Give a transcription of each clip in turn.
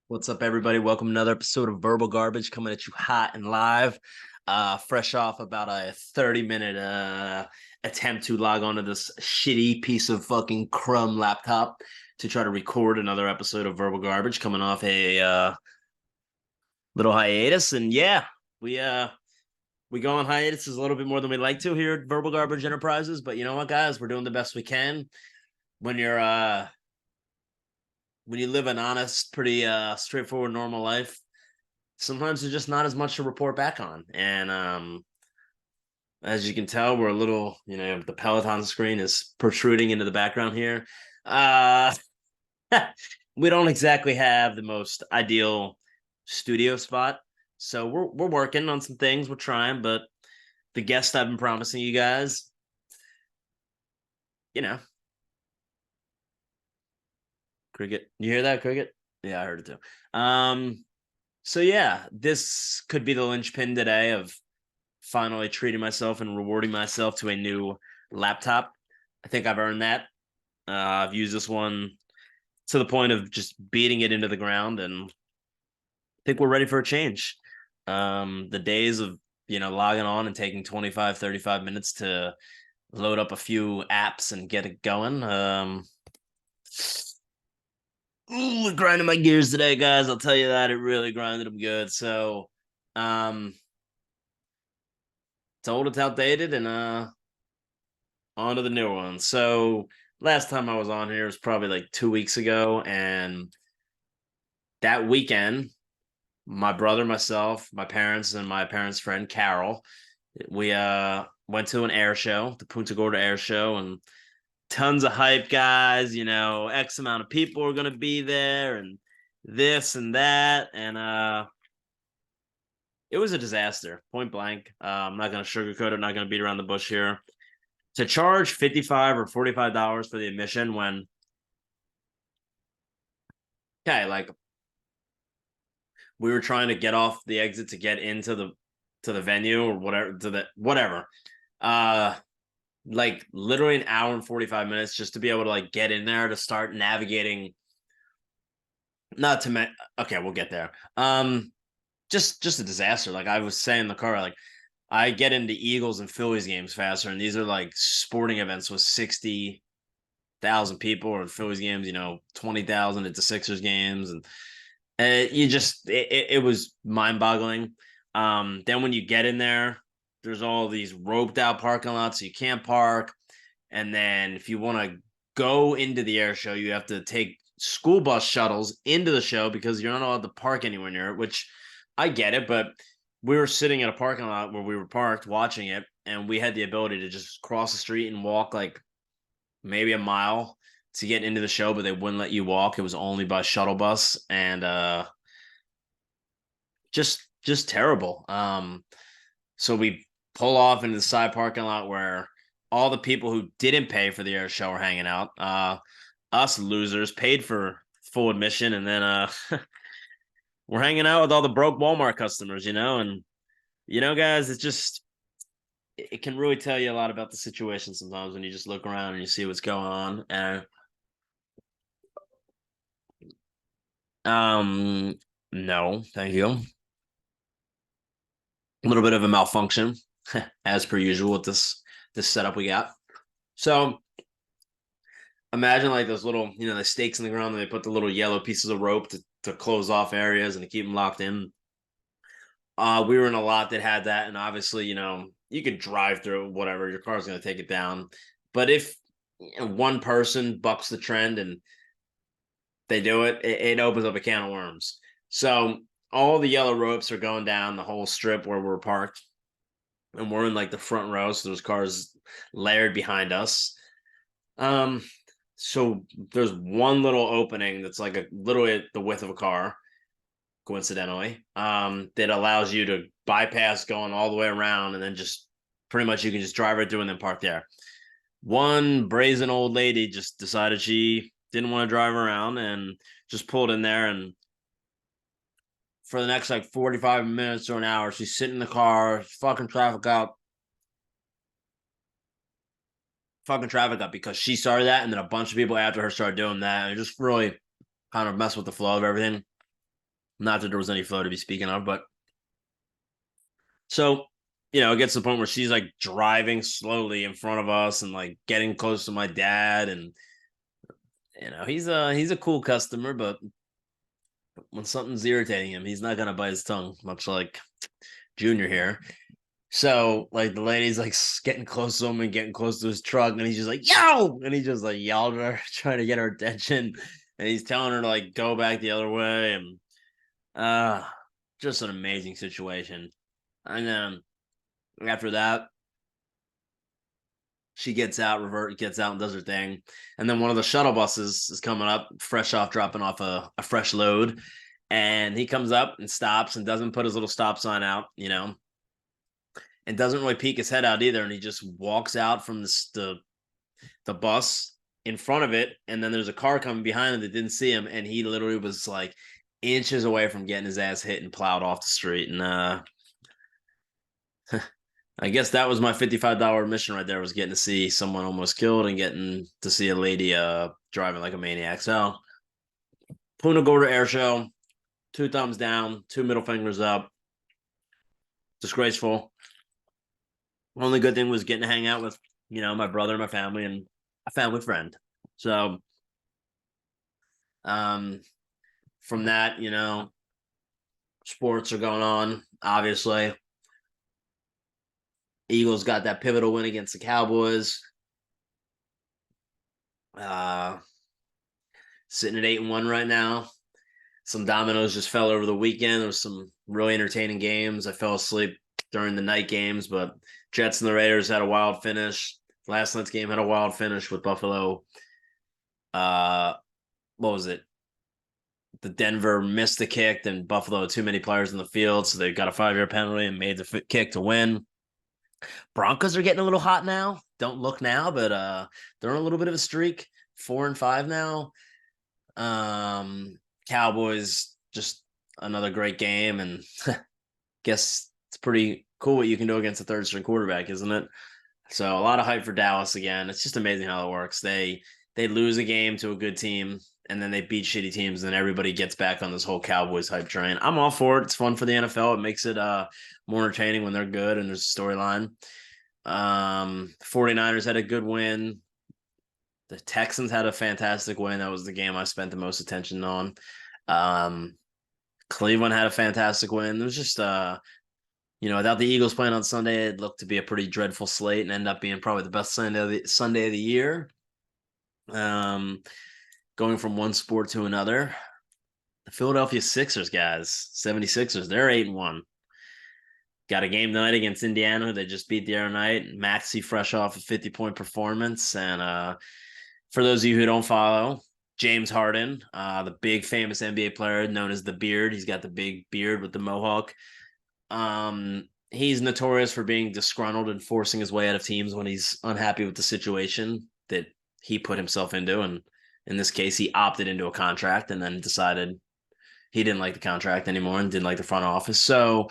What's up, everybody? Welcome to another episode of Verbal Garbage coming at you hot and live. Fresh off about a 30-minute attempt to log onto this shitty piece of fucking crumb laptop to try to record another episode of Verbal Garbage coming off a little hiatus. And yeah, we go on hiatus a little bit more than we like to here at Verbal Garbage Enterprises. But you know what, guys? We're doing the best we can. When you're when you live an honest, pretty straightforward, normal life, sometimes there's just not as much to report back on. And as you can tell, we're a little, the Peloton screen is protruding into the background here. Uh, we don't exactly have the most ideal studio spot. So we're working on some things. We're trying, but the guest I've been promising you guys, you know, cricket. You hear that, cricket? Yeah, I heard it too. So yeah, this could be the linchpin today of finally treating myself and rewarding myself to a new laptop. I think I've earned that. I've used this one to the point of just beating it into the ground, and I think we're ready for a change. The days of logging on and taking 25, 35 minutes to load up a few apps and get it going. Ooh, grinding my gears today, guys. I'll tell you that it really grinded them good. So, it's old, it's outdated, and on to the new one. So last time I was on here was probably like 2 weeks ago, and that weekend, my brother, myself, my parents, and my parents' friend Carol, we went to an air show, the Punta Gorda Air Show, and tons of hype guys. X amount of people are gonna be there, and this and that, and it was a disaster, point blank. I'm not gonna sugarcoat it, not gonna beat around the bush here. To charge $55 or $45 for the admission when, okay, like, we were trying to get off the exit to get into the venue or whatever, to the whatever, uh like literally an hour and 45 minutes just to be able to like get in there to start navigating. Not to okay, we'll get there. Just a disaster. Like I was saying in the car, like I get into Eagles and Phillies games faster, and these are like sporting events with 60,000 people, or Phillies games, 20,000 at the Sixers games, and it was mind boggling. Then when you get in there, there's all these roped out parking lots, so you can't park. And then if you want to go into the air show, you have to take school bus shuttles into the show because you're not allowed to park anywhere near it, which I get it, but we were sitting at a parking lot where we were parked watching it, and we had the ability to just cross the street and walk like maybe a mile to get into the show, but they wouldn't let you walk. It was only by shuttle bus, and just terrible. So we pull off into the side parking lot where all the people who didn't pay for the air show are hanging out. Us losers paid for full admission, and then we're hanging out with all the broke Walmart customers, and guys, it can really tell you a lot about the situation sometimes when you just look around and you see what's going on. And no, thank you. A little bit of a malfunction, as per usual with this setup we got. So imagine like those little, the stakes in the ground, and they put the little yellow pieces of rope to close off areas and to keep them locked in. We were in a lot that had that, and obviously, you could drive through whatever, your car's going to take it down. But if one person bucks the trend and they do it opens up a can of worms. So all the yellow ropes are going down the whole strip where we're parked, and we're in like the front row, so there's cars layered behind us. So there's one little opening that's like literally the width of a car, coincidentally, that allows you to bypass going all the way around, and then just pretty much you can just drive right through and then park there. One brazen old lady just decided she didn't want to drive around and just pulled in there, and for the next like 45 minutes or an hour, she's sitting in the car, fucking traffic up because she started that, and then a bunch of people after her started doing that, and it just really kind of messed with the flow of everything. Not that there was any flow to be speaking of, but so it gets to the point where she's like driving slowly in front of us and like getting close to my dad, and he's a cool customer, but when something's irritating him, he's not gonna bite his tongue, much like Junior here. So like the lady's like getting close to him and getting close to his truck, and he's just like yo, and he just like yelled at her, trying to get her attention, and he's telling her to like go back the other way, and uh just an amazing situation. And after that, she gets out and does her thing, and then one of the shuttle buses is coming up, fresh off dropping off a fresh load, and he comes up and stops and doesn't put his little stop sign out, and doesn't really peek his head out either, and he just walks out from the bus in front of it, and then there's a car coming behind him that didn't see him, and he literally was like inches away from getting his ass hit and plowed off the street. And I guess that was my $55 mission right there, was getting to see someone almost killed and getting to see a lady driving like a maniac. So Punta Gorda Air Show, 2 thumbs down, 2 middle fingers up. Disgraceful. Only good thing was getting to hang out with, my brother, my family, and a family friend. So from that, sports are going on, obviously. Eagles got that pivotal win against the Cowboys. Sitting at 8-1 right now. Some dominoes just fell over the weekend. There was some really entertaining games. I fell asleep during the night games, but Jets and the Raiders had a wild finish. Last night's game had a wild finish with Buffalo. What was it? The Denver missed the kick, and Buffalo had too many players in the field, so they got a 5-yard penalty and made the kick to win. Broncos are getting a little hot now. Don't look now, but they're on a little bit of a streak. 4-5 now. Cowboys, just another great game, and guess it's pretty cool what you can do against a third string quarterback, isn't it? So a lot of hype for Dallas again. It's just amazing how it works. They lose a game to a good team, and then they beat shitty teams, and then everybody gets back on this whole Cowboys hype train. I'm all for it. It's fun for the NFL. It makes it more entertaining when they're good and there's a storyline. 49ers had a good win. The Texans had a fantastic win. That was the game I spent the most attention on. Cleveland had a fantastic win. It was just without the Eagles playing on Sunday, it looked to be a pretty dreadful slate and end up being probably the best Sunday of the year. Going from one sport to another. The Philadelphia Sixers, guys, 76ers, they're 8-1. Got a game tonight against Indiana, who they just beat the other night. Maxey fresh off a 50-point performance. And for those of you who don't follow, James Harden, the big famous NBA player known as the Beard. He's got the big beard with the mohawk. He's notorious for being disgruntled and forcing his way out of teams when he's unhappy with the situation that he put himself into. And in this case, he opted into a contract and then decided he didn't like the contract anymore and didn't like the front office. So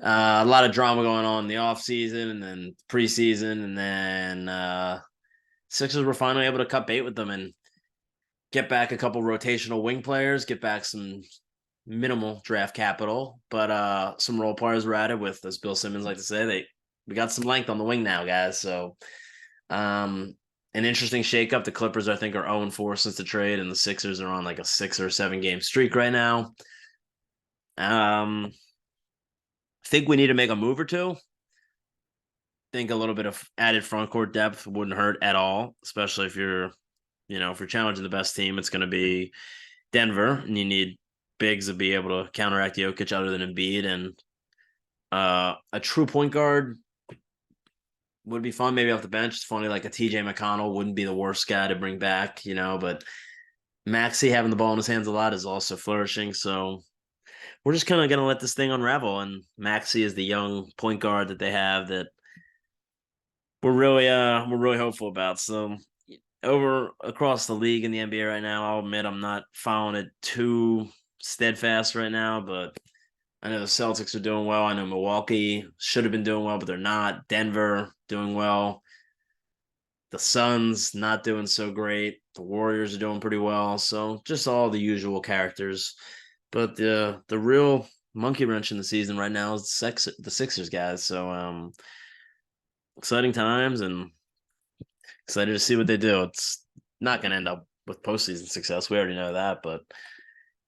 a lot of drama going on in the offseason and then preseason. And then Sixers were finally able to cut bait with them and get back a couple rotational wing players, get back some minimal draft capital, but some role players were added with, as Bill Simmons like to say, we got some length on the wing now, guys. So an interesting shakeup. The Clippers, I think, are 0-4 since the trade, and the Sixers are on like a 6 or 7 game streak right now. I think we need to make a move or two. Think a little bit of added front court depth wouldn't hurt at all, especially if you're challenging the best team. It's going to be Denver, and you need bigs to be able to counteract Jokic other than Embiid, and a true point guard would be fun, maybe off the bench. It's funny, like a TJ McConnell wouldn't be the worst guy to bring back, but Maxey having the ball in his hands a lot is also flourishing. So we're just kind of going to let this thing unravel. And Maxey is the young point guard that they have that we're really hopeful about. So over across the league in the NBA right now, I'll admit I'm not following it too steadfast right now, but I know the Celtics are doing well. I know Milwaukee should have been doing well, but they're not. Denver doing well. The Suns not doing so great. The Warriors are doing pretty well. So just all the usual characters. But the real monkey wrench in the season right now is the Sixers guys. So exciting times and excited to see what they do. It's not going to end up with postseason success. We already know that, but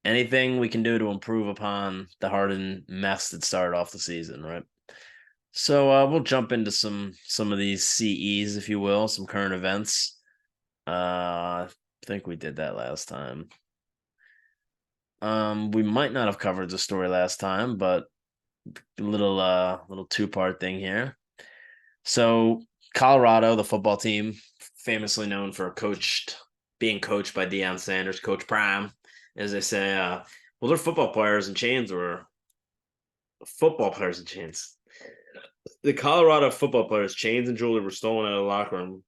anything we can do to improve upon the Harden mess that started off the season, right? So we'll jump into some of these CEs, if you will, some current events. I think we did that last time. We might not have covered the story last time, but a little two-part thing here. So Colorado, the football team, famously known for being coached by Deion Sanders, Coach Prime, as they say. Well, their football players in chains were football players in chains. The Colorado football players' chains and jewelry were stolen out of the locker room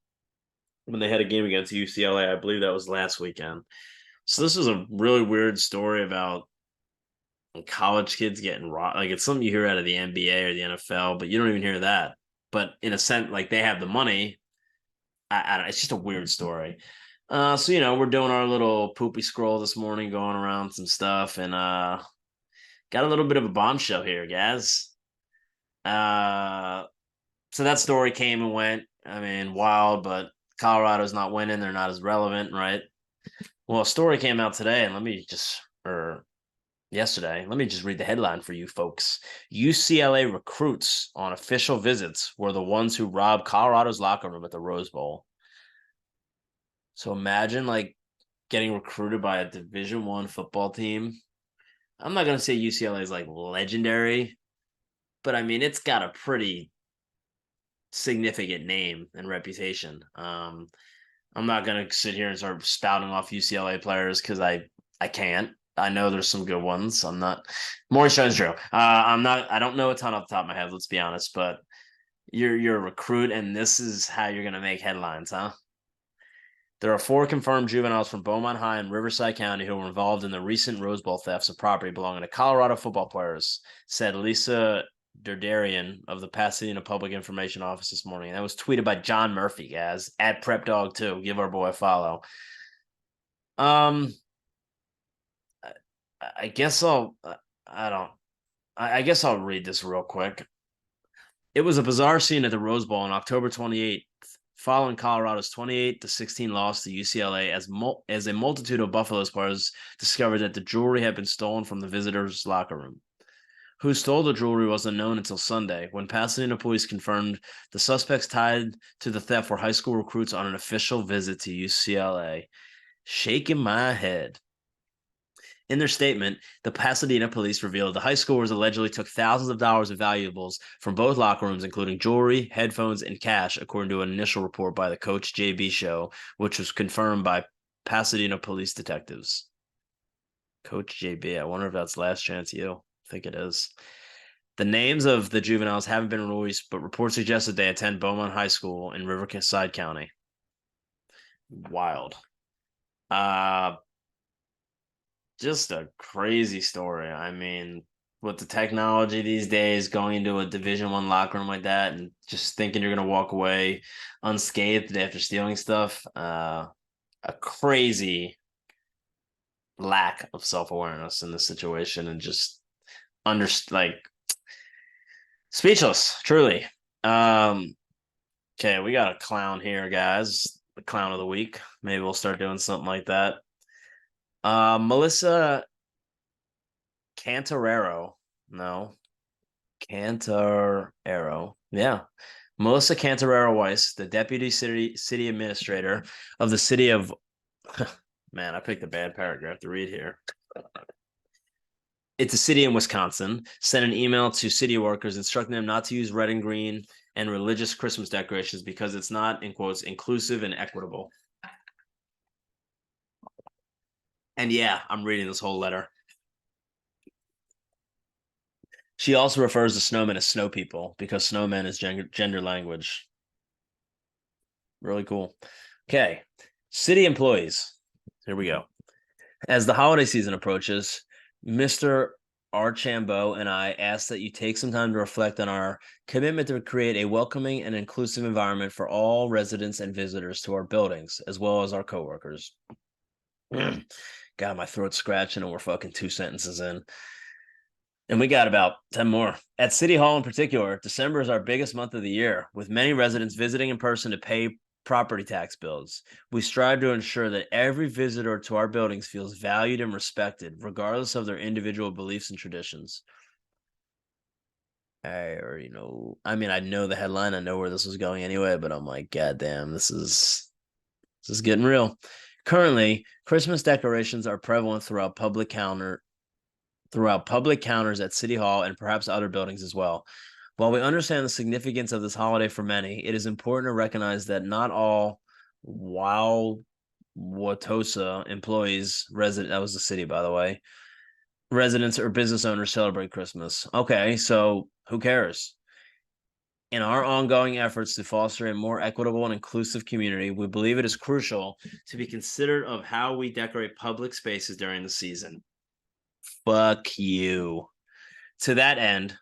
when they had a game against UCLA. I believe that was last weekend. So this is a really weird story about college kids getting robbed. Like it's something you hear out of the NBA or the NFL, but you don't even hear that. But in a sense, like they have the money. I don't. It's just a weird story. So we're doing our little poopy scroll this morning, going around some stuff, and got a little bit of a bombshell here, guys. So that story came and went. I mean, wild, but Colorado's not winning. They're not as relevant, right? Well, a story came out today, and or yesterday, let me just read the headline for you folks. UCLA recruits on official visits were the ones who robbed Colorado's locker room at the Rose Bowl. So imagine like getting recruited by a Division One football team. I'm not gonna say UCLA is like legendary, but I mean it's got a pretty significant name and reputation. I'm not gonna sit here and start spouting off UCLA players because I can't. I know there's some good ones. I'm not. Maurice Jones-Drew. I'm not. I don't know a ton off the top of my head. Let's be honest, but you're a recruit, and this is how you're gonna make headlines, huh? There are 4 confirmed juveniles from Beaumont High and Riverside County who were involved in the recent Rose Bowl thefts of property belonging to Colorado football players, said Lisa Derderian of the Pasadena Public Information Office this morning. That was tweeted by John Murphy, guys, at PrepDog2. Give our boy a follow. I guess I guess I'll read this real quick. It was a bizarre scene at the Rose Bowl on October 28th, following Colorado's 28-16 loss to UCLA as a multitude of Buffalo's players discovered that the jewelry had been stolen from the visitors' locker room. Who stole the jewelry wasn't known until Sunday, when Pasadena police confirmed the suspects tied to the theft were high school recruits on an official visit to UCLA. Shaking my head. In their statement, the Pasadena police revealed the high schoolers allegedly took thousands of dollars of valuables from both locker rooms, including jewelry, headphones, and cash, according to an initial report by the Coach JB Show, which was confirmed by Pasadena police detectives. Coach JB, I wonder if that's Last Chance U. I think it is. The names of the juveniles haven't been released, but reports suggest that they attend Beaumont High School in Riverside County. Wild. Just a crazy story. I mean, with the technology these days, going into a Division One locker room like that, and just thinking you're gonna walk away unscathed after stealing stuff, a crazy lack of self awareness in this situation, and just like speechless, truly. Okay, we got a clown here, guys. The clown of the week. Maybe we'll start doing something like that. Melissa Cantarero. No. Cantarero. Yeah. Melissa Cantarero Weiss, the deputy city administrator of the city of man, I picked a bad paragraph to read here. It's a city in Wisconsin, sent an email to city workers instructing them not to use red and green and religious Christmas decorations because it's not, in quotes, inclusive and equitable. And yeah, I'm reading this whole letter. She also refers to snowmen as snow people because snowmen is gender language. Really cool. Okay. City employees. Here we go. As the holiday season approaches, Mr. Archambault and I ask that you take some time to reflect on our commitment to create a welcoming and inclusive environment for all residents and visitors to our buildings, as well as our coworkers. God, my throat's scratching, and we're fucking 2 sentences in. And we got about 10 more. At City Hall in particular, December is our biggest month of the year, with many residents visiting in person to pay property tax bills. We strive to ensure that every visitor to our buildings feels valued and respected, regardless of their individual beliefs and traditions. I already know. I mean, I know the headline. I know where this was going anyway, but I'm like, God damn, this is getting real. Currently, Christmas decorations are prevalent throughout public counters at City Hall and perhaps other buildings as well. While we understand the significance of this holiday for many, it is important to recognize that not all Wauwatosa employees, that was the city, by the way, residents or business owners celebrate Christmas. Okay, so who cares? In our ongoing efforts to foster a more equitable and inclusive community, we believe it is crucial to be considerate of how we decorate public spaces during the season. Fuck you. To that end,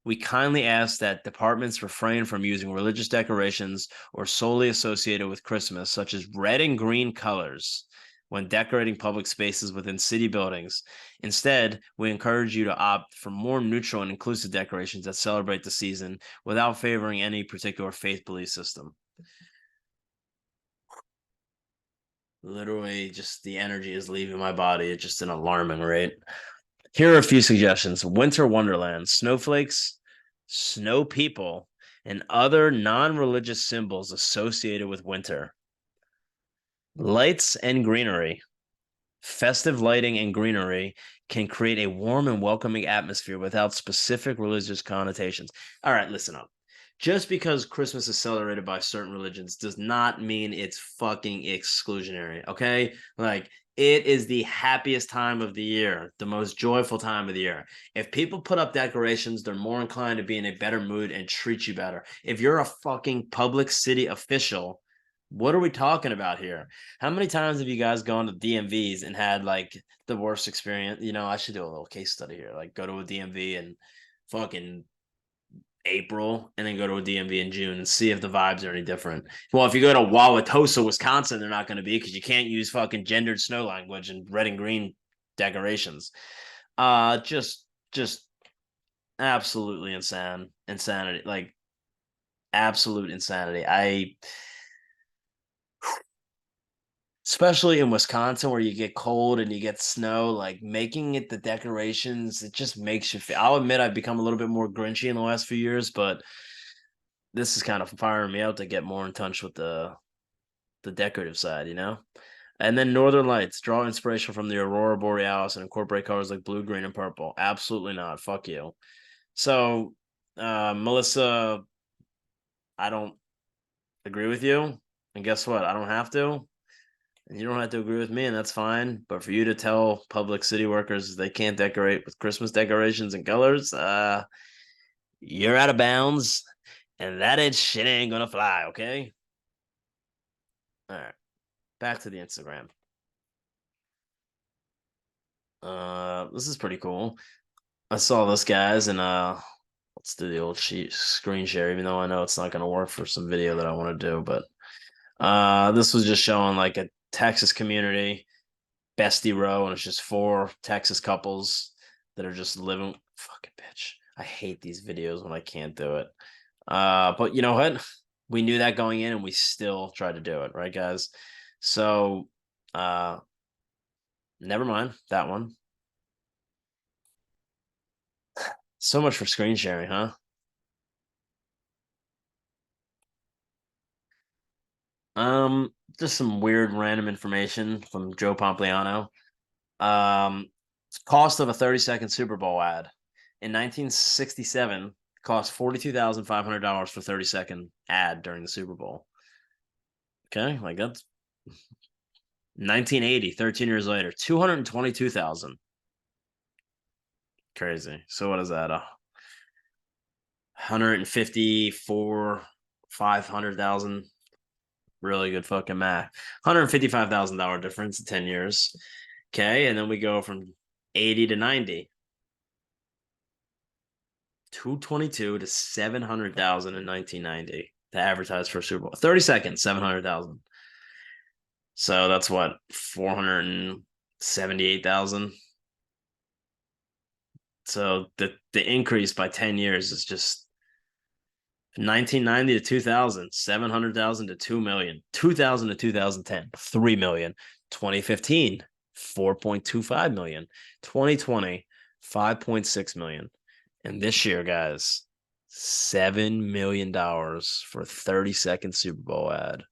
we kindly ask that departments refrain from using religious decorations or solely associated with Christmas, such as red and green colors, when decorating public spaces within city buildings. Instead, we encourage you to opt for more neutral and inclusive decorations that celebrate the season without favoring any particular faith belief system. Literally, just the energy is leaving my body at just an alarming rate. Here are a few suggestions: Winter Wonderland, snowflakes, snow people, and other non religious symbols associated with winter. Lights and greenery. Festive lighting and greenery can create a warm and welcoming atmosphere without specific religious connotations. All right, listen up. Just because Christmas is celebrated by certain religions does not mean it's fucking exclusionary, okay? Like, it is the happiest time of the year, the most joyful time of the year. If people put up decorations, they're more inclined to be in a better mood and treat you better. If you're a fucking public city official, what are we talking about here? How many times have you guys gone to DMVs and had like the worst experience? You know, I should do a little case study here. Like, go to a DMV in fucking April and then go to a DMV in June and see if the vibes are any different. Well, if you go to Wauwatosa, Wisconsin, they're not going to be, because you can't use fucking gendered snow language and red and green decorations. Just absolutely insanity, like absolute insanity. Especially in Wisconsin where you get cold and you get snow, like making it the decorations, it just makes you feel. I'll admit I've become a little bit more grinchy in the last few years, but this is kind of firing me out to get more in touch with the decorative side, you know? And then Northern Lights, draw inspiration from the Aurora Borealis and incorporate colors like blue, green, and purple. Absolutely not. Fuck you. So, Melissa, I don't agree with you. And guess what? I don't have to. And you don't have to agree with me, and that's fine. But for you to tell public city workers they can't decorate with Christmas decorations and colors, you're out of bounds, and that shit ain't gonna fly, okay? All right, back to the Instagram. This is pretty cool. I saw this, guys, and let's do the old screen share, even though I know it's not gonna work for some video that I want to do. But this was just showing like a Texas community bestie row, and it's just 4 Texas couples that are just living. Fucking bitch, I hate these videos when I can't do it. But you know what? We knew that going in, and we still tried to do it, right, guys? So, never mind that one. So much for screen sharing, huh? Just some weird random information from Joe Pompliano. Um, Cost of a 30-second Super Bowl ad in 1967 cost $42,500 for 30-second ad during the Super Bowl. Okay, like that's 1980, 13 years later, 222,000. Crazy. So what is that? 154, 500,000. Really good fucking math. $155,000 difference in 10 years. Okay, and then we go from 80 to 90. 222 to 700,000 in 1990 to advertise for a Super Bowl. 30 seconds, 700,000. So that's what, 400 78,000. So the increase by 10 years is just 1990 to 2000, 700,000 to 2 million, 2000 to 2010, 3 million, 2015, 4.25 million, 2020, 5.6 million. And this year, guys, $7 million for a 30-second Super Bowl ad.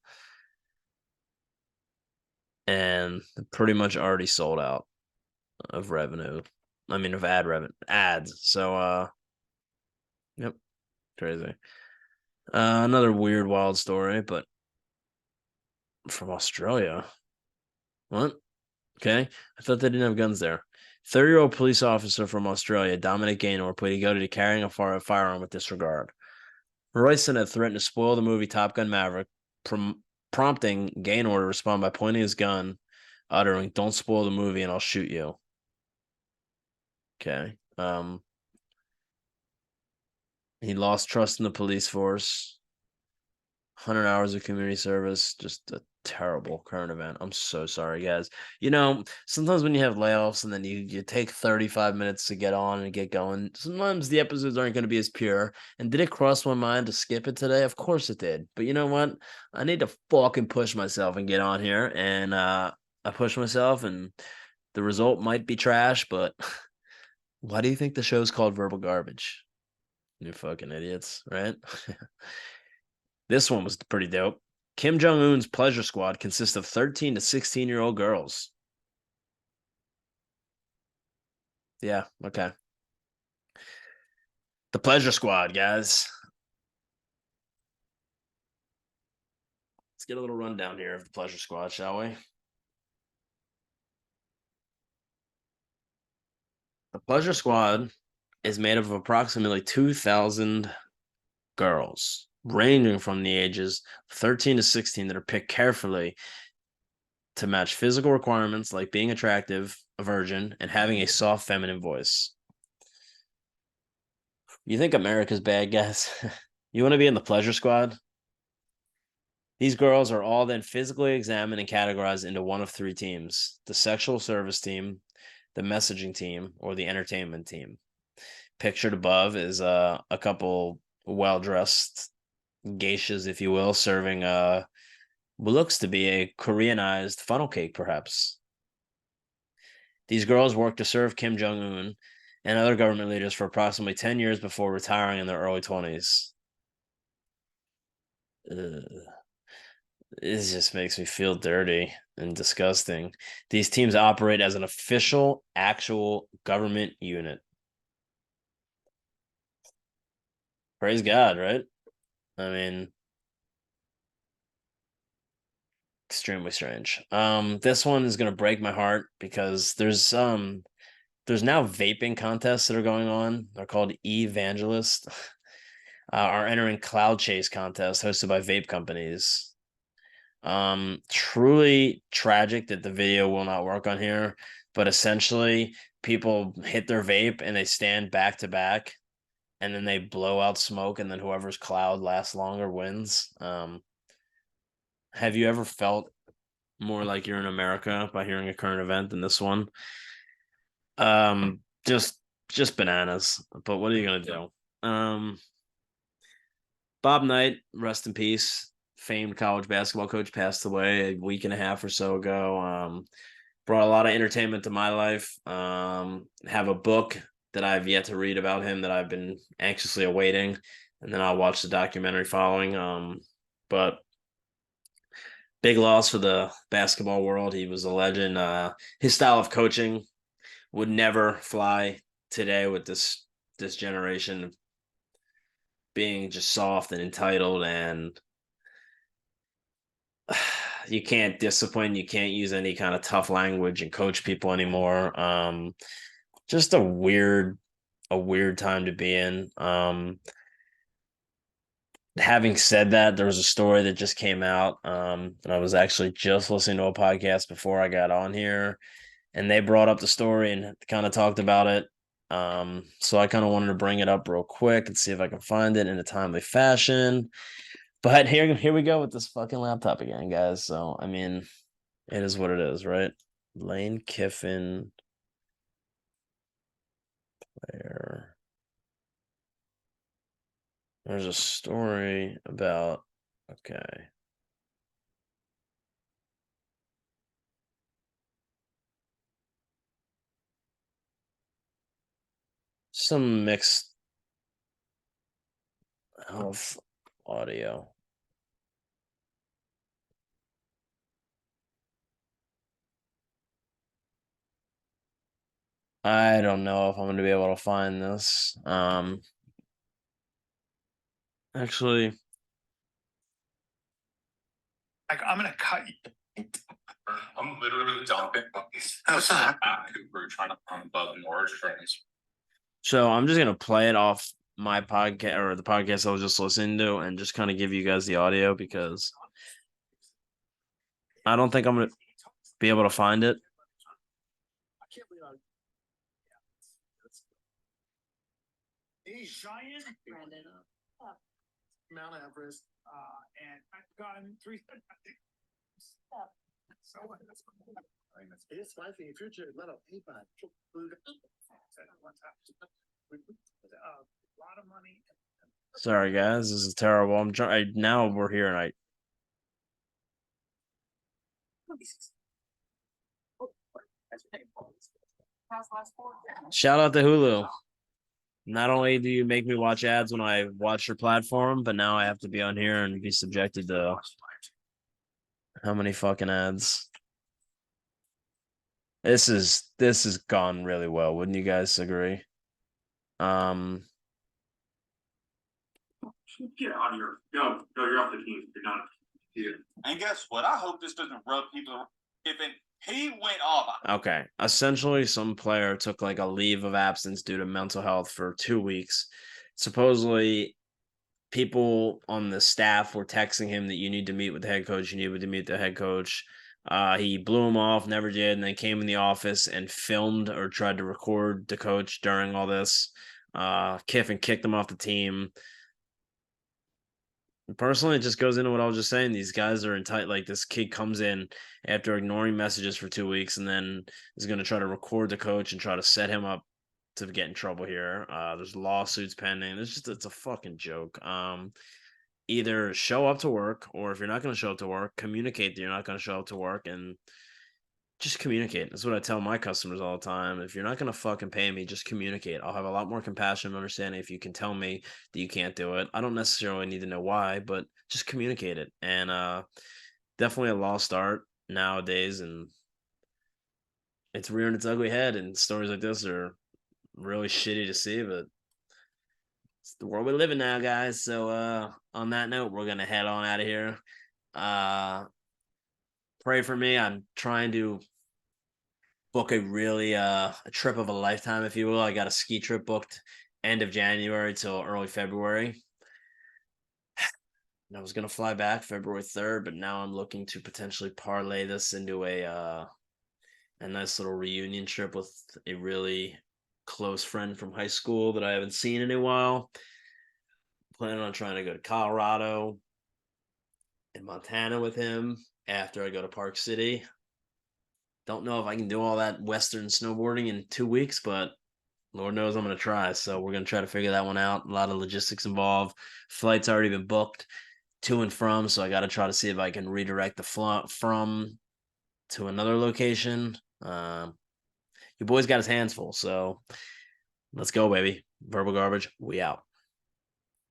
And pretty much already sold out of revenue. I mean, of ad revenue, ads. So, yep, crazy. Another weird, wild story, but from Australia. What? Okay. I thought they didn't have guns there. 30-year-old police officer from Australia, Dominic Gaynor, pleaded guilty to carrying a firearm with disregard. Royston had threatened to spoil the movie Top Gun Maverick, prompting Gaynor to respond by pointing his gun, uttering, "Don't spoil the movie and I'll shoot you." Okay. He lost trust in the police force. 100 hours of community service, just a terrible current event. I'm so sorry, guys. Sometimes when you have layoffs and then you take 35 minutes to get on and get going, sometimes the episodes aren't going to be as pure. And did it cross my mind to skip it today? Of course it did. But you know what? I need to fucking push myself and get on here. And I push myself, and the result might be trash, but why do you think the show's called Verbal Garbage? You fucking idiots, right? This one was pretty dope. Kim Jong Un's pleasure squad consists of 13 to 16-year-old girls. Yeah, okay. The pleasure squad, guys. Let's get a little rundown here of the pleasure squad, shall we? The pleasure squad is made up of approximately 2,000 girls, ranging from the ages 13 to 16, that are picked carefully to match physical requirements like being attractive, a virgin, and having a soft feminine voice. You think America's bad, guys? You want to be in the pleasure squad? These girls are all then physically examined and categorized into one of three teams: the sexual service team, the messaging team, or the entertainment team. Pictured above is a couple well-dressed geishas, if you will, serving what looks to be a Koreanized funnel cake, perhaps. These girls worked to serve Kim Jong Un and other government leaders for approximately 10 years before retiring in their early 20s. It just makes me feel dirty and disgusting. These teams operate as an official, actual government unit. Praise God, right? I mean, extremely strange. This one is gonna break my heart because there's now vaping contests that are going on. They're called Evangelist. Are entering cloud chase contests hosted by vape companies. Truly tragic that the video will not work on here, but essentially people hit their vape and they stand back to back, and then they blow out smoke, and then whoever's cloud lasts longer wins. Have you ever felt more like you're in America by hearing a current event than this one? Um, just bananas. But what are you gonna do? Bob Knight, rest in peace. Famed college basketball coach, passed away a week and a half or so ago. Brought a lot of entertainment to my life. Have a book that I've yet to read about him that I've been anxiously awaiting, and then I'll watch the documentary following. But big loss for the basketball world. He was a legend. His style of coaching would never fly today with this generation being just soft and entitled, and you can't discipline, you can't use any kind of tough language and coach people anymore. Just a weird time to be in. Having said that, there was a story that just came out, and I was actually just listening to a podcast before I got on here, and they brought up the story and kind of talked about it. So I kind of wanted to bring it up real quick and see if I can find it in a timely fashion. But here we go with this fucking laptop again, guys. So I mean, it is what it is, right? Lane Kiffin player. There's a story about okay. Some mixed of audio. I don't know if I'm going to be able to find this. Actually, Like, I'm gonna cut you. I'm literally dumping puppies. How's that? We're trying to unbug more strings. so I'm just going to play it off my podcast or the podcast I was just listening to and just kind of give you guys the audio because I don't think I'm going to be able to find it. He's giant. Mount Everest, and I've gotten 3. So it's fine for your future. Let up. A lot of money. Sorry, guys. This is terrible. I'm trying. Now we're here and shout out to Hulu. Not only do you make me watch ads when I watch your platform, but now I have to be on here and be subjected to how many fucking ads. This is gone really well, wouldn't you guys agree? Get out of here. Go, you're off the team. You're done. Yeah. And guess what? I hope this doesn't rub people. If he went off. Okay. Essentially, some player took like a leave of absence due to mental health for 2 weeks. Supposedly, people on the staff were texting him that you need to meet with the head coach. You need to meet the head coach. He blew him off, never did, and then came in the office and filmed or tried to record the coach during all this. Kiffin kicked him off the team. Personally, it just goes into what I was just saying. These guys are in tight. Like this kid comes in after ignoring messages for 2 weeks, and then is going to try to record the coach and try to set him up to get in trouble here. There's lawsuits pending. It's a fucking joke. Either show up to work, or if you're not going to show up to work, communicate that you're not going to show up to work, and just communicate. That's what I tell my customers all the time. If you're not going to fucking pay me, just communicate. I'll have a lot more compassion and understanding if you can tell me that you can't do it. I don't necessarily need to know why, but just communicate it. And definitely a lost art nowadays, and it's rearing its ugly head. And stories like this are really shitty to see, but it's the world we live in now, guys. So on that note, we're gonna head on out of here. Pray for me. I'm trying to book a really a trip of a lifetime, if you will. I got a ski trip booked end of January till early February. And I was gonna fly back February 3rd, but now I'm looking to potentially parlay this into a nice little reunion trip with a really close friend from high school that I haven't seen in a while. Planning on trying to go to Colorado and Montana with him after I go to Park City. Don't know if I can do all that Western snowboarding in 2 weeks, but Lord knows I'm going to try. So we're going to try to figure that one out. A lot of logistics involved. Flight's already been booked to and from, so I got to try to see if I can redirect the from to another location. Your boy's got his hands full, so let's go, baby. Verbal Garbage, we out.